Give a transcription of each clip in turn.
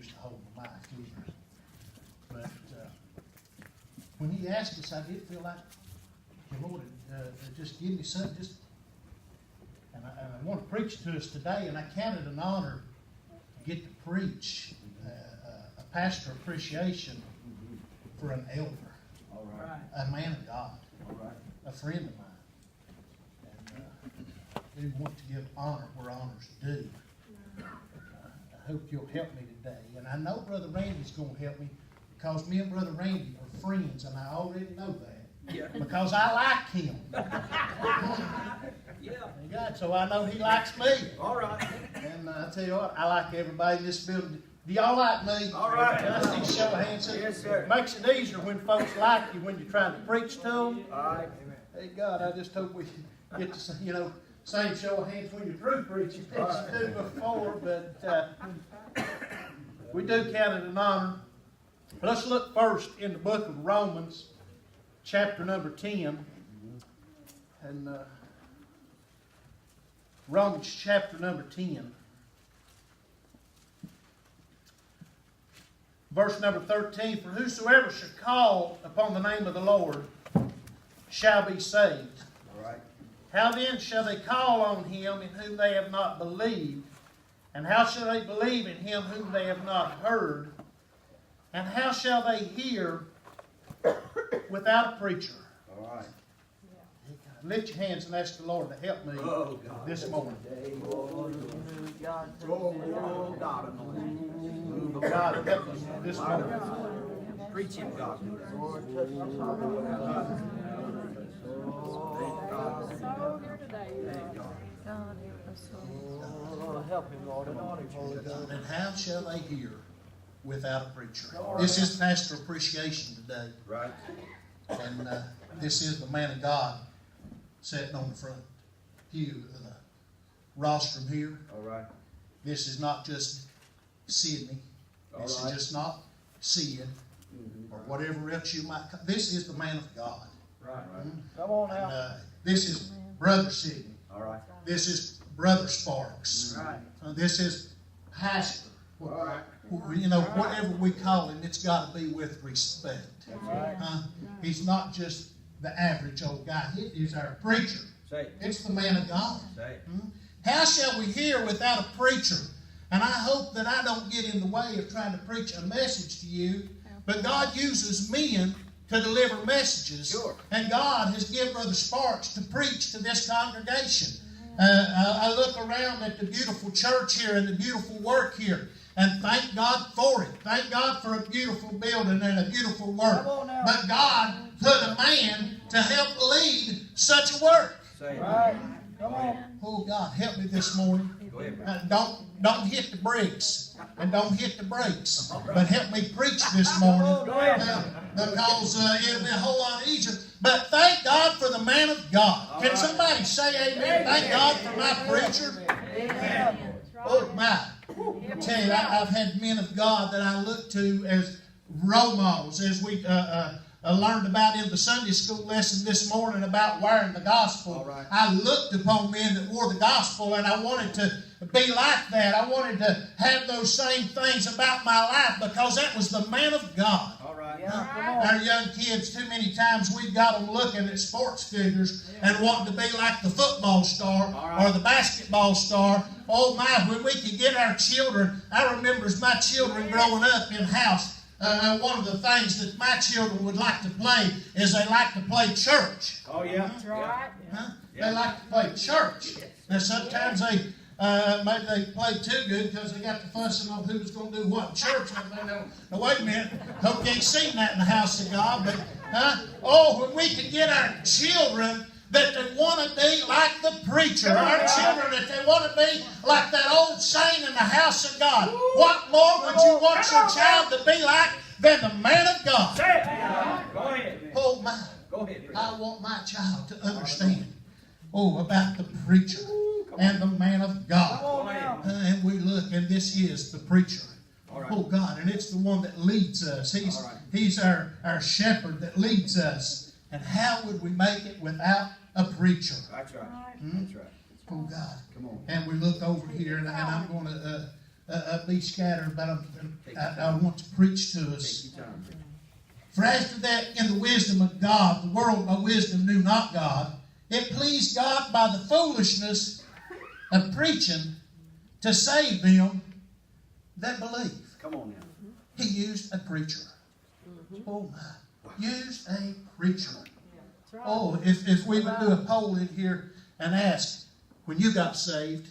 used to hold the mic either. But when he asked us, I did feel like the Lord just give me something. And I want to preach to us today, and I count it an honor to get to preach a pastor appreciation for an elder, All right. a man of God, All right. a friend of mine. And I do want to give honor where honor's due. I hope you'll help me today. And I know Brother Randy's going to help me because me and Brother Randy are friends, and I already know that. Yeah. Because I like him. Yeah. God, so I know he likes me. All right. And I tell you what, I like everybody in this building. Do y'all like me? All right. Can I see a show of hands? Yes, sir. It makes it easier when folks like you when you're trying to preach to them. All right. Hey, God, I just hope we get to, same show of hands when you're through preaching as you do before. But we do count it an honor. Let's look first in the book of Romans, chapter number 10. And Romans chapter number 10. Verse number 13. For whosoever shall call upon the name of the Lord shall be saved. All right. How then shall they call on him in whom they have not believed? And how shall they believe in him whom they have not heard? And how shall they hear without a preacher? All right. Lift your hands and ask the Lord to help me Oh, God. this morning. Oh, God. God, help us this morning. Preach him, God. Help him, Lord, and honor him, Holy Ghost. And how shall they hear without a preacher? This is Pastor Appreciation today. Right. And this is the man of God sitting on the front pew of the rostrum here. All right. This is not just Sydney. This All right. is just not Sid or whatever else you might call. This is the man of God. Right. Come on And, now. this is Brother Sidney. All right. This is Brother Sparks. Right. This is Pastor. All right. Whatever we call him, it's got to be with respect. Right. He's not just the average old guy. He is our preacher. Say it. It's the man of God. Say it. How shall we hear without a preacher? And I hope that I don't get in the way of trying to preach a message to you, but God uses men to deliver messages. Sure. And God has given Brother Sparks to preach to this congregation. I look around at the beautiful church here and the beautiful work here, and thank God for it. Thank God for a beautiful building and a beautiful work. Come on now. But God put a man to help lead such a work. Say it. Right. Come on. Oh, God, help me this morning. Go ahead, brother. Don't hit the brakes and don't hit the brakes, but help me preach this morning because it'll be a whole lot easier. But thank God for the man of God. Can somebody say amen? Thank God for my preacher. Amen. Oh my! I tell you, I've had men of God that I look to as role models, as we learned about in the Sunday school lesson this morning about wearing the gospel. All right. I looked upon men that wore the gospel, and I wanted to be like that. I wanted to have those same things about my life because that was the man of God. All right. Yeah, come on. Our young kids, too many times we've got them looking at sports figures and wanting to be like the football star right. or the basketball star. Oh my, when we could get our children, I remember as my children growing up in house, one of the things that my children would like to play is they like to play church. Oh, yeah. That's right. Huh? Yeah. They like to play church. Now sometimes maybe they played too good because they got to fussing on who was going to do what in church. Now wait a minute. Hope you ain't seen that in the house of God. But when we can get our children that they want to be like the preacher, our children that they want to be like that old saint in the house of God. What more would you want your child to be like than the man of God? Say it. Go ahead, man. Oh my! Go ahead. I want my child to understand about the preacher and the man of God. Go ahead. And we look, and this is the preacher. All right. Oh God, and it's the one that leads us. All right. He's our shepherd that leads us. And how would we make it without a preacher? That's right. That's right. Oh God. Come on. And we look over here, and I'm going to be scattered, but I want to preach to us. For after that, in the wisdom of God, the world by wisdom knew not God. It pleased God by the foolishness of preaching to save them that believe. Come on now. He used a preacher. Oh my. Used a preacher. Oh, if we would do a poll in here and ask, when you got saved,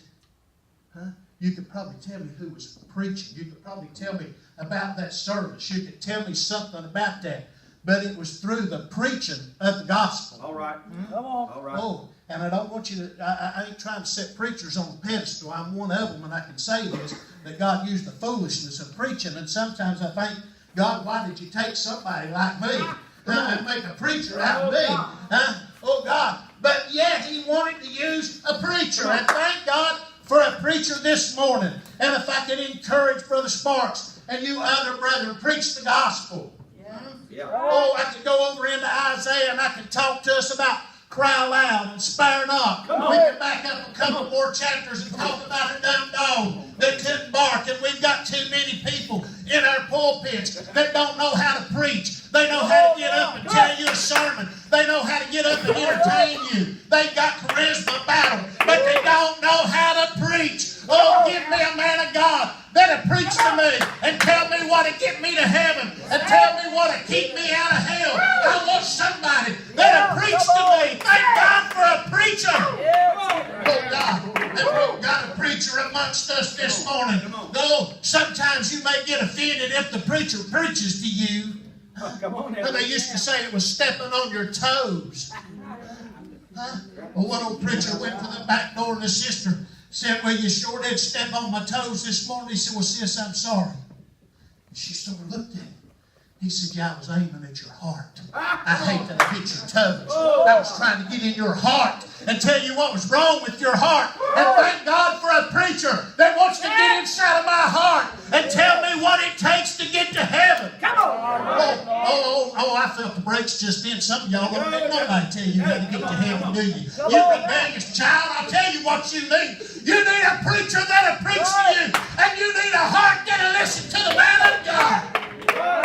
you could probably tell me who was preaching. You could probably tell me about that service. You could tell me something about that. But it was through the preaching of the gospel. All right. Come on. All right. Oh, and I don't want you to, I ain't trying to set preachers on a pedestal. I'm one of them, and I can say this, that God used the foolishness of preaching. And sometimes I think, God, why did you take somebody like me and make a preacher out of me? Oh, God. But yet He wanted to use a preacher. And thank God for a preacher this morning. And if I could encourage Brother Sparks and you other brethren, preach the gospel. Yeah. Oh, I could go over into Isaiah and I could talk to us about cry loud and spare not. We can back up a couple more chapters and talk about a dumb dog that couldn't bark. And we've got too many people in our pulpits that don't know how to preach. They know how to get up and tell you a sermon. They know how to get up and entertain you. They've got charisma about them, but they don't know how to preach. Oh, give me a man of God that'll preach to me and tell me what to get me to heaven and tell me what to keep me out of hell. I want somebody that'll preach to me. Thank God for a preacher. Oh, God. And we've got a preacher amongst us this morning. Though sometimes you may get offended if the preacher preaches to you. Come on now. But they used to say it was stepping on your toes. Well, one old preacher went to the back door and his sister said, well, you sure did step on my toes this morning. He said, well, sis, I'm sorry. And she sort of looked at him. He said, yeah, I was aiming at your heart. I hate that I hit your toes. I was trying to get in your heart and tell you what was wrong with your heart. And thank God for a preacher that wants to get inside of my heart and tell me what it takes to get to heaven. Come on. Oh, I felt the brakes just then. Some of y'all don't let nobody tell you how to get to heaven, do you? You rebellious child, I'll tell you what you need. You need a preacher that'll preach to you. And you need a heart that'll listen to the man of God.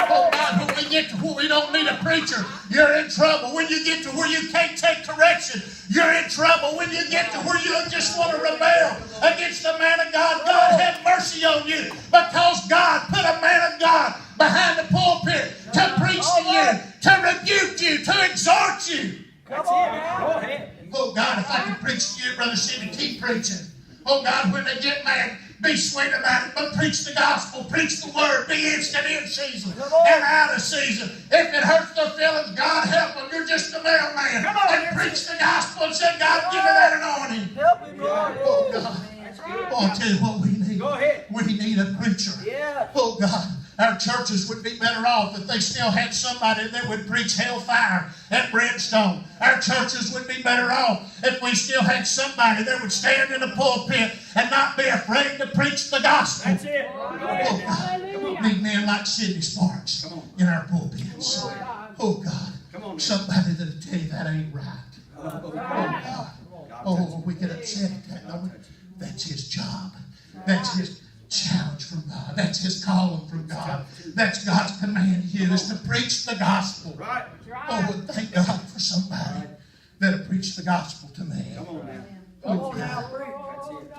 Oh, God, when we get to where we don't need a preacher, you're in trouble. When you get to where you can't take correction, you're in trouble. When you get to where you just want to rebel against the man of God, God have mercy on you, because God put a man of God behind the pulpit to preach to you, to rebuke you, to exhort you. That's it. Go ahead. Oh, God, if I can preach to you, Brother Sidney, keep preaching. Oh, God, when they get mad, be sweet about it, but preach the gospel, preach the word, be instant in season and out of season. If it hurts their feelings, God help them. You're just a mailman. And preach the gospel and say, God, give me that anointing. Help him, Lord. Oh, God. Oh, I'll tell you what we need. Go ahead. We need a preacher. Yeah. Oh, God. Our churches would be better off if they still had somebody that would preach hellfire and brimstone. Our churches would be better off if we still had somebody that would stand in the pulpit and not be afraid to preach the gospel. That's it. Go Oh, ahead. God. We need men like Sidney Sparks in our pulpits. Oh, God. Come on, man. Somebody that'll tell you that ain't right. Oh, God. Oh, we get upset at that, don't we? That's his job. That's his challenge from God. That's his calling from God. That's God's command to you, is to preach the gospel. Right. Oh, thank God for somebody that'll preach the gospel to me. Come on now. Come on now, preach. That's it.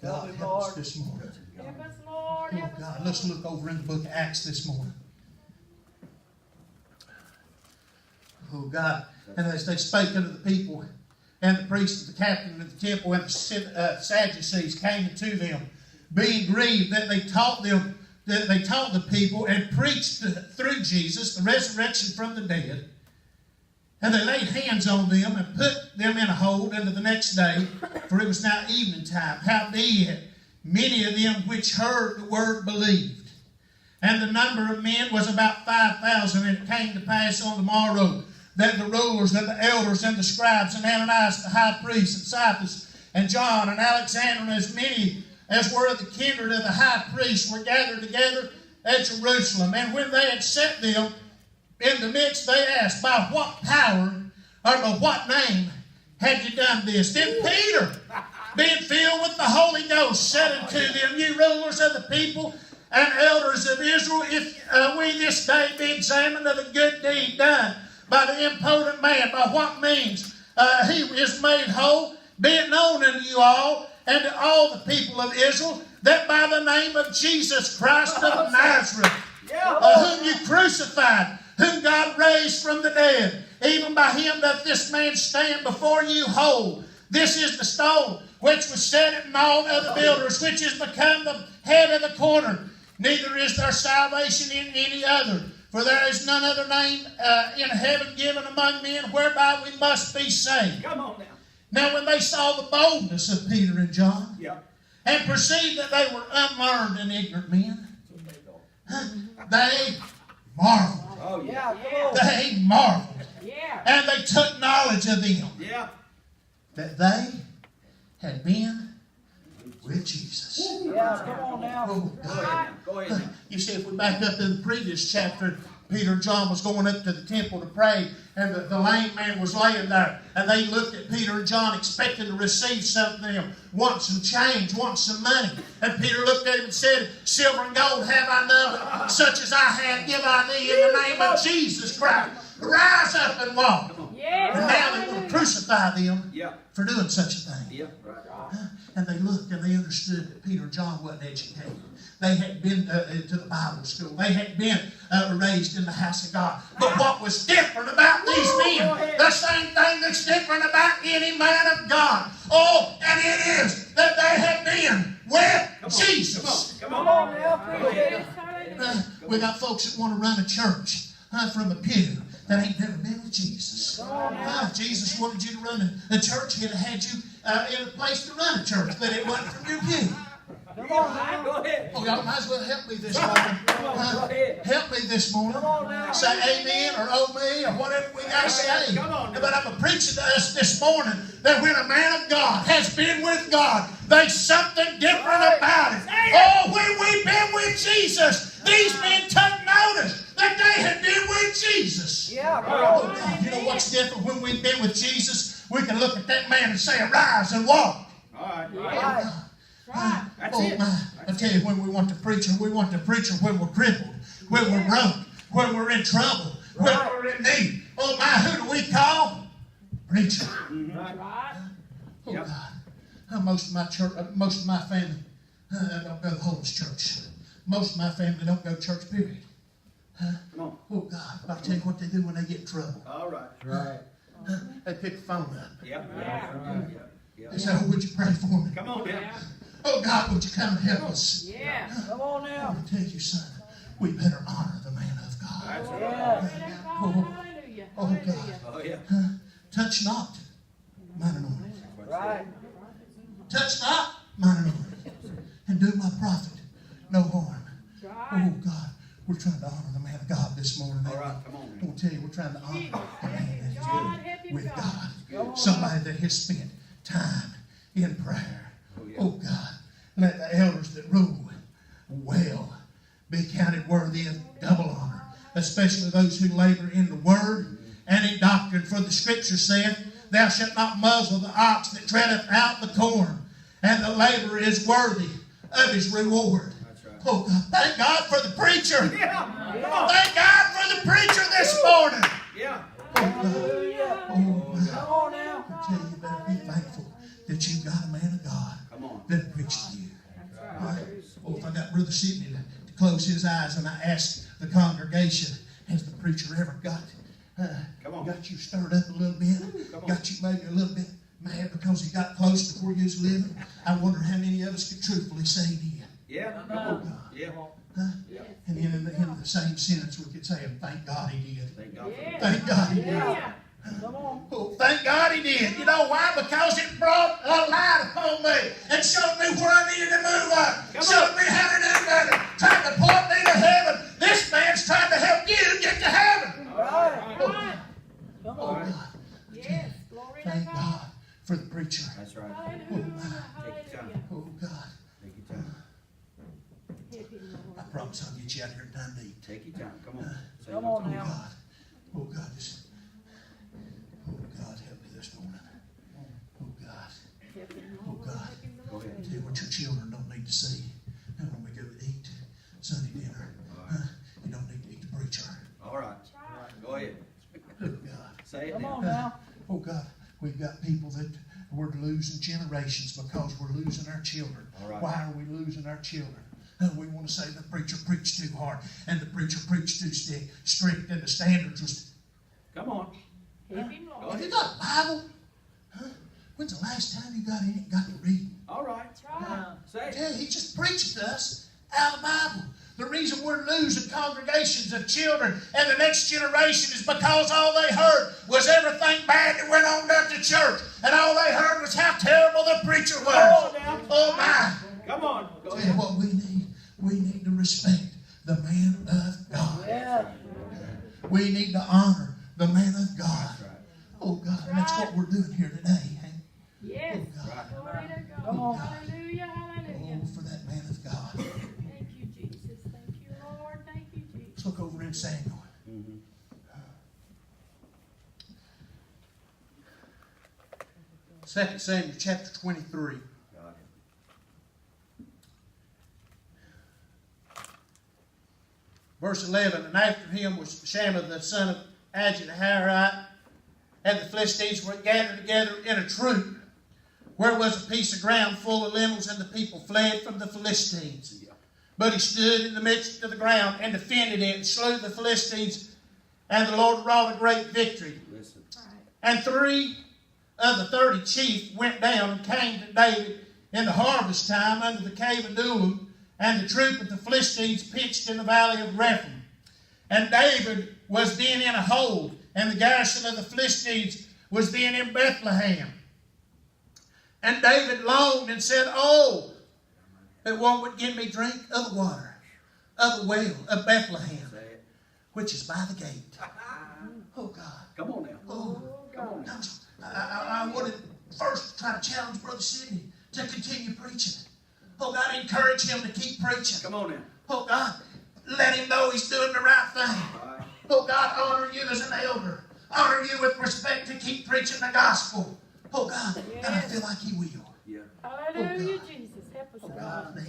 God, help us this morning. Oh, God, let's look over in the book of Acts this morning. Oh, God. And as they spake unto the people, and the priest, the captain of the temple, and the Sadducees came unto them, being grieved that they taught the people and preached through Jesus the resurrection from the dead. And they laid hands on them and put them in a hold unto the next day, for it was now evening time. Howbeit, many of them which heard the word believed. And the number of men was about 5,000. And it came to pass on the morrow that the rulers and the elders and the scribes and Ananias the high priest and Cephas and John and Alexander and as many as were of the kindred of the high priest were gathered together at Jerusalem. And when they had set them in the midst, they asked, by what power or by what name had you done this? Then Peter being filled with the Holy Ghost, said unto them, Ye rulers of the people and elders of Israel, if we this day be examined of the good deed done by the impotent man, by what means he is made whole, be it known unto you all and to all the people of Israel, that by the name of Jesus Christ of Nazareth, whom you crucified, whom God raised from the dead, even by him doth this man stand before you whole. This is the stone which was set at naught of the builders, which is become the head of the corner. Neither is there salvation in any other, for there is none other name in heaven given among men whereby we must be saved. Come on now. Now when they saw the boldness of Peter and John, Yeah. and perceived that they were unlearned and ignorant men, they marveled. Oh, Yeah, yeah. come on. They marveled. Yeah. And they took knowledge of them, Yeah. that they had been with Jesus. Yeah, come on now. Oh, Go God. ahead now. Go ahead now. You see, if we back up to the previous chapter, Peter and John was going up to the temple to pray, and the lame man was laying there. And they looked at Peter and John expecting to receive something from them, want some change, want some money. And Peter looked at him and said, Silver and gold have I none, such as I have give I thee in the name of Jesus Christ. Rise up and walk. Yeah. And now they're going to crucify them Yeah. for doing such a thing. Yeah. Right. And they looked and they understood that Peter and John wasn't educated. They hadn't been to the Bible school. They hadn't been raised in the house of God. But what was different about these men, the same thing that's different about any man of God. Oh, and it is that they have been with Jesus. Come Come on. on now, preach it. We got folks that want to run a church from a pew that ain't never been with Jesus. If Jesus wanted you to run a church, he'd have had you in a place to run a church, but it wasn't from your pew. Come on now. Go ahead. Oh, y'all might as well help me this morning. Go ahead. Help me this morning. Come on now. Say amen or oh me or whatever we got to say. Come on now. But I'm preaching to us this morning that when a man of God has been with God, there's something different about it. Oh, when we've been with Jesus, these men took notice that they had been with Jesus. Yeah, come Oh, on. God, you know what's different when we've been with Jesus? We can look at that man and say, arise and walk. All right. Right. Right. That's Oh, it. my. I tell you, when we want to preach, we want to preach when we're crippled, when we're broke, when we're in trouble, when we're in need. Oh, my, who do we call? Preacher. Right. Oh, Yep. God. Most of my church, most of my family don't go to the Holiness Church. Most of my family don't go to church, period. Come on. Oh, God. I'll tell you what they do when they get in trouble. All right. Right. They pick the phone up. Yep. Yeah. Yeah. They say, oh, would you pray for me? Come on now. Yeah. Oh, God, would you come and help us? Yeah. Come on now. I tell you, son, we better honor the man of God. That's right. Yeah. Hallelujah. Oh, Hallelujah. God. Oh, yeah. Touch not mine anointing. Right. Touch not mine anointing. And do my prophet no harm. Oh, Right. God, we're trying to honor the man of God this morning. All right. Come on I now. want to tell you, we're trying to honor the man that is God, help good you, with God. God. Somebody that has spent time in prayer. Oh, yeah. Oh, God, let the elders that rule well be counted worthy of double honor, especially those who labor in the word and in doctrine. For the scripture saith, Thou shalt not muzzle the ox that treadeth out the corn, and the laborer is worthy of his reward. That's right. Oh, God, thank God for the preacher. Yeah. Come on. Thank God for the preacher this morning. Yeah. Oh, God. Hallelujah. Oh, my. Come on now. I tell you, you better be thankful that you've got a man of God Come on. that preached to you. Oh, if I got Brother Sidney to close his eyes and I asked the congregation, has the preacher ever got Come on. got you stirred up a little bit? Come on. Got you maybe a little bit mad because he got close to where you was living? I wonder how many of us could truthfully say he did. Yeah. Come Oh, on. God. Yeah. Huh? Yeah. And in the same sentence, we could say, thank God he did. Thank God for Yeah. Thank God he did. Yeah. Come on. Oh, thank God he did. You know why? Because it brought a light upon me and showed me where I needed to move up. Come Showed me how to do better. Trying to point me to heaven. This man's trying to help you get to heaven. Right. Right. Come Oh, on. God. Yes. Glory to Thank God. God for the preacher. That's right. Hallelujah. Take your time. Hallelujah. Oh, God. Take your time. Help you, I Lord. promise I'll get you out here in time to eat. Take your time. Come on. Say Come no on time. Oh, now. God. Oh, God. Oh, God, help me this morning. Oh, God. Help you, Oh, Lord. God. Come on now. Oh God, we've got people that we're losing generations because we're losing our children. All right. Why are we losing our children? We want to say the preacher preached too hard and the preacher preached too strict and the standards was. Come on. Help him, Go Lord. Have you got a Bible? Huh? When's the last time you got in it and got to read? All right. That's right. Say it. Yeah, he just preached to us out of the Bible. The reason we're losing congregations of children and the next generation is because all they heard was everything bad that went on down to church. And all they heard was how terrible the preacher was. Oh my. Come on. Go Tell you ahead. what we need. We need to respect the man of God. Yeah. We need to honor the man of God. That's right. Oh God, and that's what we're doing here today. Hank. Yes. Oh God. Glory to God. Come on. Hallelujah. Hallelujah. Oh, for that man of God. Thank you, Jesus. Thank you, Lord. Thank you, Jesus. Let's look over in Samuel. Mm-hmm. 2 Samuel chapter 23. God. Verse 11, and after him was Shammah the son of Agit the Hararite, and the Philistines were gathered together in a troop, where was a piece of ground full of lentils, and the people fled from the Philistines. Yeah. But he stood in the midst of the ground and defended it, and slew the Philistines, and the Lord wrought a great victory. Listen. Right. And 3 of the 30 chiefs went down and came to David in the harvest time under the cave of Adullam, and the troop of the Philistines pitched in the valley of Rephaim. And David was then in a hold, and the garrison of the Philistines was then in Bethlehem. And David longed and said, oh, that one would give me drink of the water of the well of Bethlehem, Say it. which is by the gate. Oh, God. Come on now. Oh, Come on now. I wanted first to try to challenge Brother Sidney to continue preaching. Oh, God, encourage him to keep preaching. Come on now. Oh, God, let him know he's doing the right thing. All right. Oh, God, honor you as an elder. Honor you with respect to keep preaching the gospel. Oh, God, and I feel like he will. Yeah. Hallelujah, Oh, God. Jesus. Help us, Oh, God. God,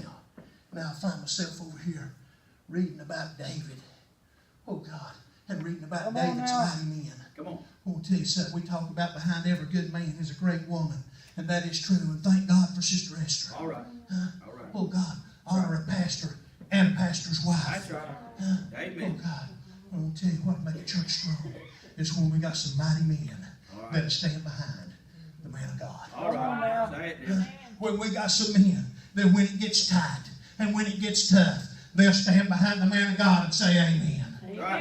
now I find myself over here reading about David. Oh, God, and reading about Come on David's now. mighty men. Come on. I want to tell you something. We talk about behind every good man is a great woman. And that is true. And thank God for Sister Esther. All right. Huh? All right. Oh, God, honor a pastor and a pastor's wife. That's right. Huh? Amen. Oh, God, I want to tell you what make a church strong is when we got some mighty men All right. that stand behind the man of God. All right. Say it now. When we got some men that when it gets tight and when it gets tough, they'll stand behind the man of God and say amen. Right.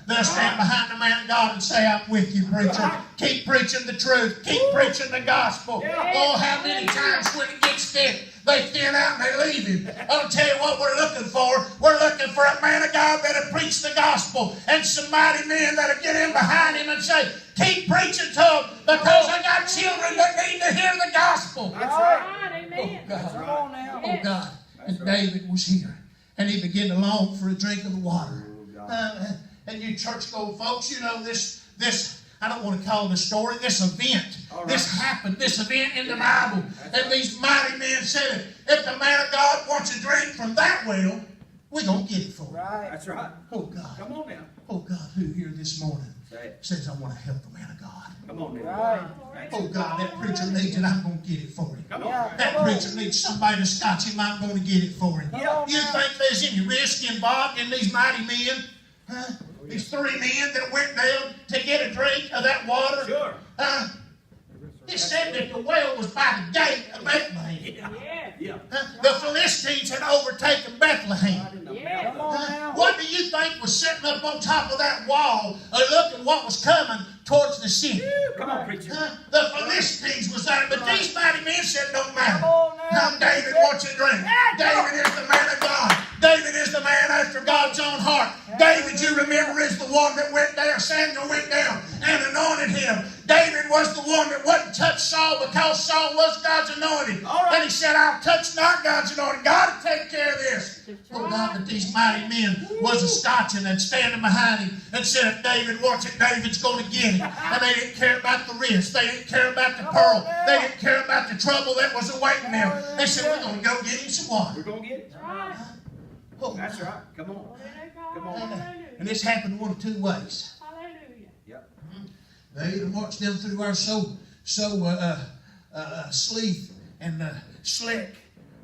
They'll stand behind the man of God and say, I'm with you, preacher. Keep preaching the truth. Keep preaching the gospel. Yeah. Oh, how many times when it gets thin, they thin out and they leave him. I'll tell you what we're looking for. We're looking for a man of God that'll preach the gospel and some mighty men that'll get in behind him and say, keep preaching to them because I got children that need to hear the gospel. That's All right. right, amen. Oh, God. Come on now. Oh, God. And That's right. David was here. And he began to long for a drink of the water. Oh, God. And you church-going folks, you know this, I don't want to call it a story, this event. All right. This happened, this event in the Bible. And these mighty men said, if the man of God wants a drink from that well, we're going to get it for him. Right. That's right. Oh, God. Come on now. Oh, God, who here this morning Say it. says, I want to help the man of God? Come on now. Right. Oh, God, that preacher needs it, I'm going to get it for him. Come Yeah. on. That preacher needs somebody to scotch him, I'm going to get it for him. Come on You now. think there's any risk involved in these mighty men? Huh? These 3 men that went down to get a drink of that water? Sure. It said that the well was by the gate of Bethlehem. Yes. Yeah. The Philistines had overtaken Bethlehem. Right in the Yeah. Come on now. What do you think was sitting up on top of that wall, looking what was coming towards the city? Come on, preacher. The Philistines was there, but these mighty men said, don't matter. Come on now. Now David wants a drink. David is the man of God. David is the man after God's own heart. David, you remember, is the one that went there. Samuel went down and anointed him. David was the one that wouldn't touch Saul because Saul was God's anointed. All right. And he said, I'll touch not God's anointed. God will take care of this. Oh, God, but these mighty men was a scotching and standing behind him and said, if David wants it, David's going to get it. And they didn't care about the risk. They didn't care about the pearl. They didn't care about the trouble that was awaiting them. They said, we're going to go get him some water. We're going to get it. Right. Oh, That's right. Come on. Glory to God. Come on. Hallelujah. and this happened one of 2 ways. Hallelujah. Yep. They'd march them through our sleeth and slick,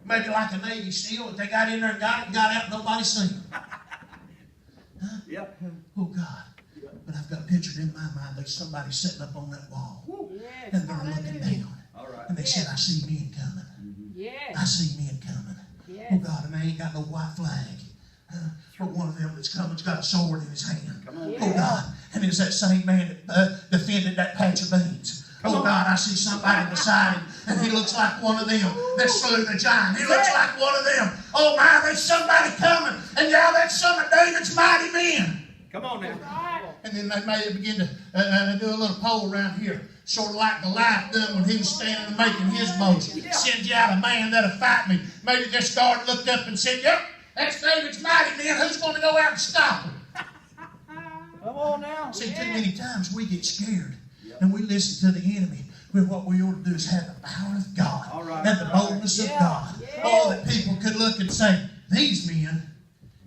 maybe like a Navy SEAL. If they got in there and got out, nobody seen them. Huh? Yep. Oh God. But I've got a picture in my mind. There's somebody sitting up on that wall. Yes. And they're looking down. All right. And they said, I see men coming. I Yes. see men coming. Yes. Oh God, and they ain't got no white flag. But one of them that's coming's got a sword in his hand. Come on. Oh God, and it's that same man that defended that patch of beans. Oh God, I see somebody beside him, and he looks like one of them that slew the giant. He looks like one of them. Oh my, there's somebody coming, and yeah, that's some of David's mighty men. Come on now. Right. And then they may begin to do a little poll around here, sort of like Goliath done when he was standing and making his boast. Send you out a man that'll fight me. Maybe this guard looked up and said, yep, that's David's mighty men. Who's going to go out and stop him? Come on now. See, too many times we get scared and we listen to the enemy. When what we ought to do is have the power of God All right. and the boldness of God. Yeah. Oh, that people could look and say, these men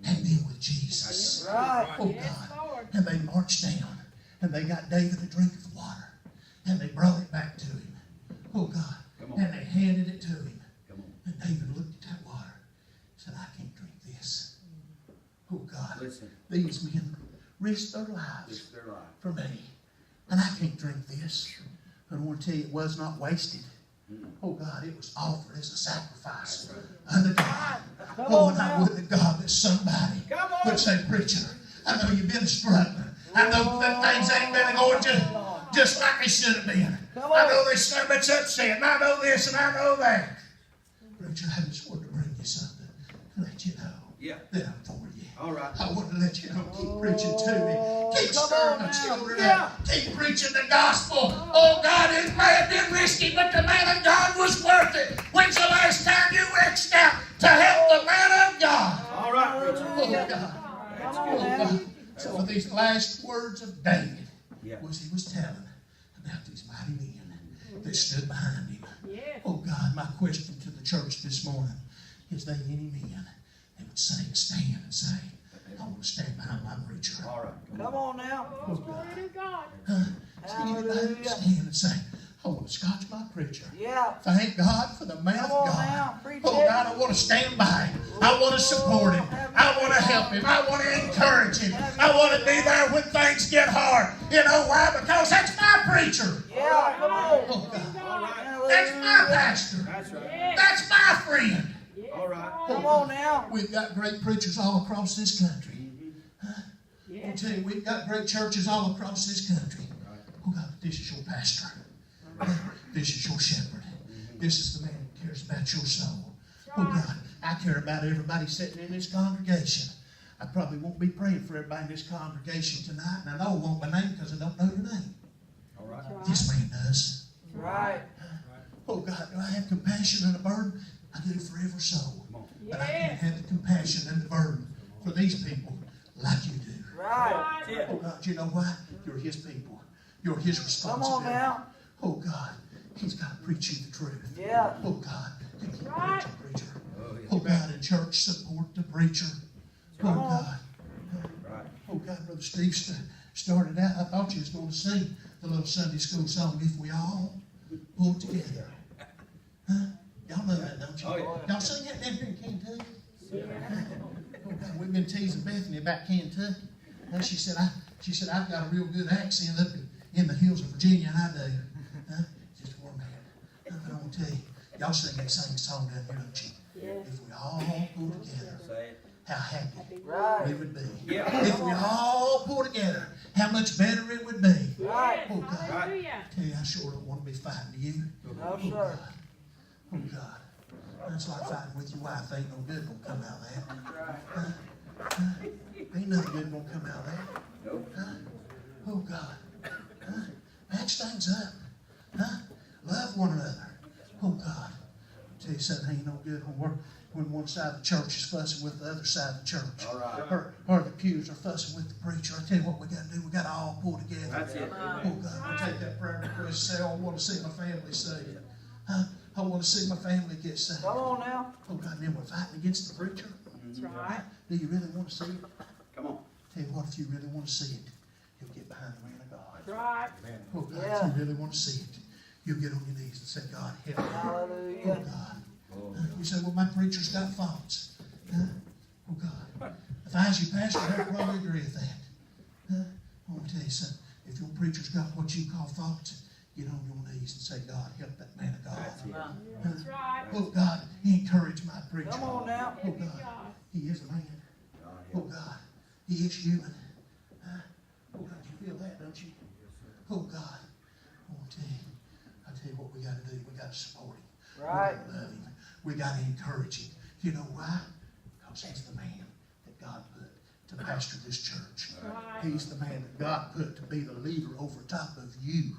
have been with Jesus. Right. Oh, Yes, God. Lord. And they marched down and they got David a drink of water and they brought it back to him. Oh, God. Come on. And they handed it to him. Come on. And David looked at that water and said, I can't drink this. Oh, God. Listen. These men risked their lives This is their life. for me. And I can't drink this. But I want to tell you, it was not wasted. Oh, God, it was offered as a sacrifice unto God. Come Oh, on and I now. would to God that somebody Come on. would say, preacher, I know you've been struggling. I know that things ain't been going just like they should have been. Come I on. know there's so much upset, and I know this, and I know that. Preacher, I just wanted to bring you something to let you know Yeah. that I'm for you. All right. I want to let you know, keep preaching to me. Keep Come stirring on the now. children Yeah. up. Keep preaching the gospel. Oh, God, it may have been risky, but the man of God was worth it. When's the last time you reached out to help the man of God? All right, preacher. Oh, God. Come Oh, on now. God. So for these last words of David, Yeah. was he was telling about these mighty men that stood behind him. Yes. Oh, God, my question to the church this morning, is there any men that would stand and say, I want to stand behind my preacher? All right. Come on now. Oh, glory to God. Is anybody would stand and say, I want to scotch my preacher? Yeah. Thank God for the man Come of on God. now. Preach Oh, it. God, I want to stand by him. I want to support him. I want to help him. I want to encourage him. I want to be there when things get hard. You know why? Because that's my preacher. Yeah. Come on. Oh, God. All right. That's my pastor. That's right. Yes. That's my friend. Yes, All right. Come on now. We've got great preachers all across this country. I'll Yes. tell you, we've got great churches all across this country. Oh, God, this is your pastor. This is your shepherd. This is the man who cares about your soul. Oh, God, I care about everybody sitting in this congregation. I probably won't be praying for everybody in this congregation tonight, and I know it won't be named because I don't know your name. All right. This man does. Right. Oh, God, do I have compassion and a burden? I do for every soul. Come on. But I can't Yes. have the compassion and the burden for these people like you do. Right. Oh, God, you know why? You're his people. You're his Come responsibility. on now. Oh, God, he's got to preach you the truth. Yeah. Oh, God, you keep Right. preaching, preacher. Oh, yeah. Oh, God, in church, support the preacher. Oh, Come on. God. Right. Oh, God, Brother Steve started out. I thought you was going to sing the little Sunday school song, If We All Pull Together. Huh? Y'all know that, don't you? Oh, yeah. Y'all sing that down here in Kentucky? Oh, God, we've been teasing Bethany about Kentucky. She said, I've got a real good accent up in the hills of Virginia, and I do. Huh? Just one minute. I want to tell you, y'all sing that same song down here, don't you? Yes. If we all pull together, Say it. how happy Right. we would be. Yeah. If we all pull together, how much better it would be. Right. Oh, God. Hallelujah. Tell you, I sure don't want to be fighting you. No, sir. Oh, God. That's like fighting with your wife. Ain't no good gonna come out of that. Ain't nothing good gonna come out of that. Nope. Huh? Oh, God. Huh? Patch things up. Huh? Love one another. Oh, God. Tell you something ain't no good when one side of the church is fussing with the other side of the church. All right. Or the pews are fussing with the preacher. I tell you what we got to do. We got to all pull together. That's it. Oh, God. I take that prayer request and say, I want to see my family saved. Huh? I want to see my family get saved. Come on now. Oh, God, then we're fighting against the preacher. That's right. Do you really want to see it? Come on. Tell you what, if you really want to see it, you'll get behind the man of God. Right. Oh God, Yeah. if you really want to see it, you'll get on your knees and say, God, help me. Oh Hallelujah. God. You say, well, my preacher's got faults. Oh God. If I was your pastor, I'd probably agree with that. I want to tell you something. If your preacher's got what you call faults, get on your knees and say, God, help that man of God. That's right. Oh God, encourage my preacher. Come on now. Oh God, he is a man. Oh God, he is human. Oh God, you feel that, don't you? Oh God, I want to tell you what we got to do. We got to support him. Right. We got to love him. We got to encourage him. You know why? Because he's the man that God put to pastor this church. Right. He's the man that God put to be the leader over top of you.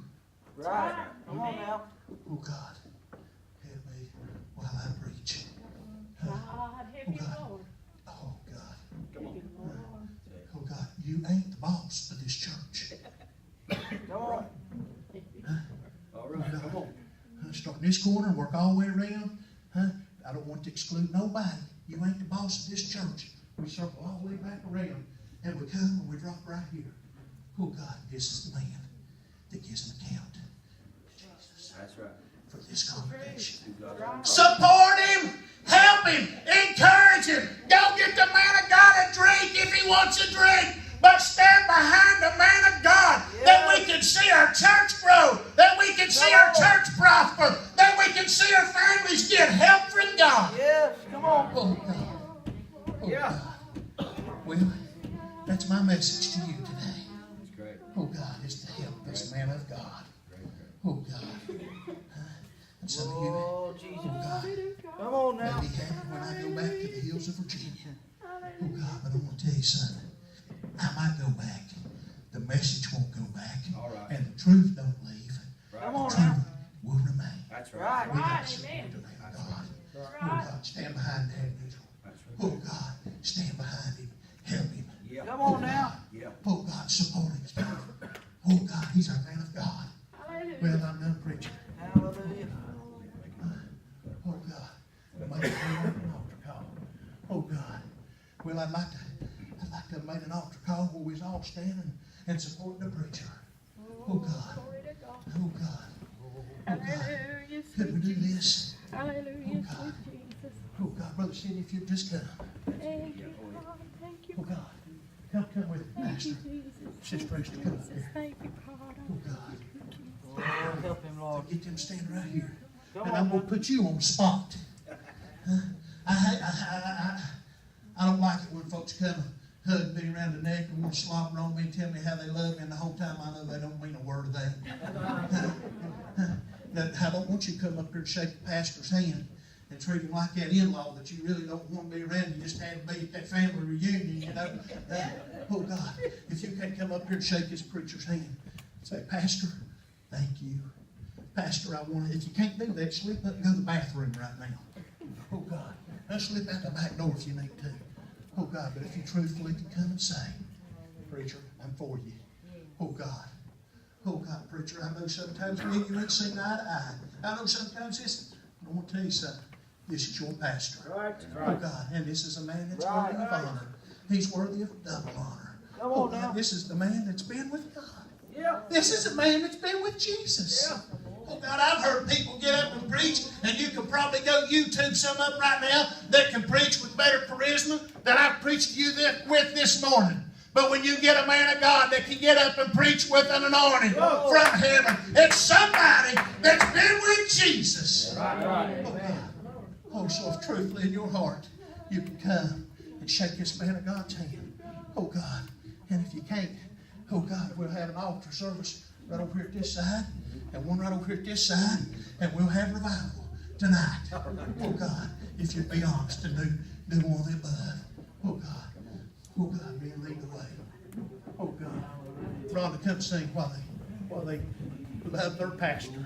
Right. Come on now. Oh God, help me while I preach. God, help you, God. Lord. Oh God, Come on. oh God, you ain't the boss of this church. Come on. All right, come on. Start in this corner and work all the way around. I don't want to exclude nobody. You ain't the boss of this church. We circle all the way back around and we come and we drop right here. Oh God, this is the man that gives an account to Jesus That's right. for this congregation. You got it. Support him, help him, encourage him. Don't get the man of God a drink if he wants a drink, but stand behind the man of God that we can see our church grow, that we can see our church prosper, that we can see our families get help from God. Yes. Come on. Oh God. Oh Yeah. God. Well, that's my message to you today. That's great. Oh God, is to help this man of God. Oh God. And some of you, Oh, Jesus. oh God, Come on may now. be happy when I go back to the hills of Virginia. Oh God, but I want to tell you something. I might go back. The message won't go back. All right. And the truth don't leave. Come The on truth now. will remain. That's Right. right. We got Right, to support amen. the man of God. Oh Right. God, stand behind that individual. That's Oh right. God, stand behind him. Help him. Yeah. Come on now. Yeah. Oh God, support him. Oh God, he's our man of God. Hallelujah. Well, I'm done preaching. Hallelujah. Oh God, make an altar call. Oh God, well I'd like to have made an altar call where we was all standing and supporting the preacher. Oh God, Glory to God. oh God, Hallelujah. could we Sweet do Jesus. this? Hallelujah. Oh, God. Sweet Jesus. Oh God, Brother Sidney, if you'd just come. Thank you, God. Thank you. Oh God, come with me, Thank you, Pastor. Jesus. Sister Esther, come up Jesus. here. Thank you, God. Oh God, Oh, help him, Lord. get them standing right here. Come And I'm on going now. to put you on the spot. I don't like it when folks come and hug me around the neck and want to slobber on me and tell me how they love me, and the whole time I know they don't mean a word of that. I don't want you to come up here and shake the pastor's hand and treat him like that in-law that you really don't want to be around. You just had to be at that family reunion, you know. Oh God, if you can't come up here and shake this preacher's hand, say, Pastor, thank you. Pastor, I want to, if you can't do that, slip up and go to the bathroom right now. Oh God, now slip out the back door if you need to. Oh God, but if you truthfully can come and say, preacher, I'm for you. Oh God. Oh God, preacher, I know sometimes me and you ain't seen eye to eye. I know sometimes this, I want to tell you something. This is your pastor. Right. Oh God, and this is a man that's Right. worthy of honor. He's worthy of double honor. Come Oh on God, now. this is the man that's been with God. Yeah. This is a man that's been with Jesus. Oh God, I've heard people get up and preach, and you can probably go YouTube some of them right now that can preach with better charisma than I've preached to you with this morning. But when you get a man of God that can get up and preach with an anointing from heaven, it's somebody that's been with Jesus. Right. Oh God. Oh, so if truthfully in your heart you can come and shake this man of God's hand. Oh God. And if you can't, oh God, we'll have an altar service right over here at this side and one right over here at this side, and we'll have revival tonight. Oh God, if you'd be honest and do one of the above. Oh God. Oh God, man, lead the way. Oh God. Rhonda, come sing while they love their pastor.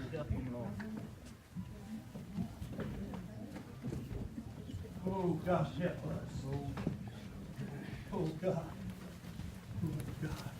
Oh God, help us. Oh God. Oh God.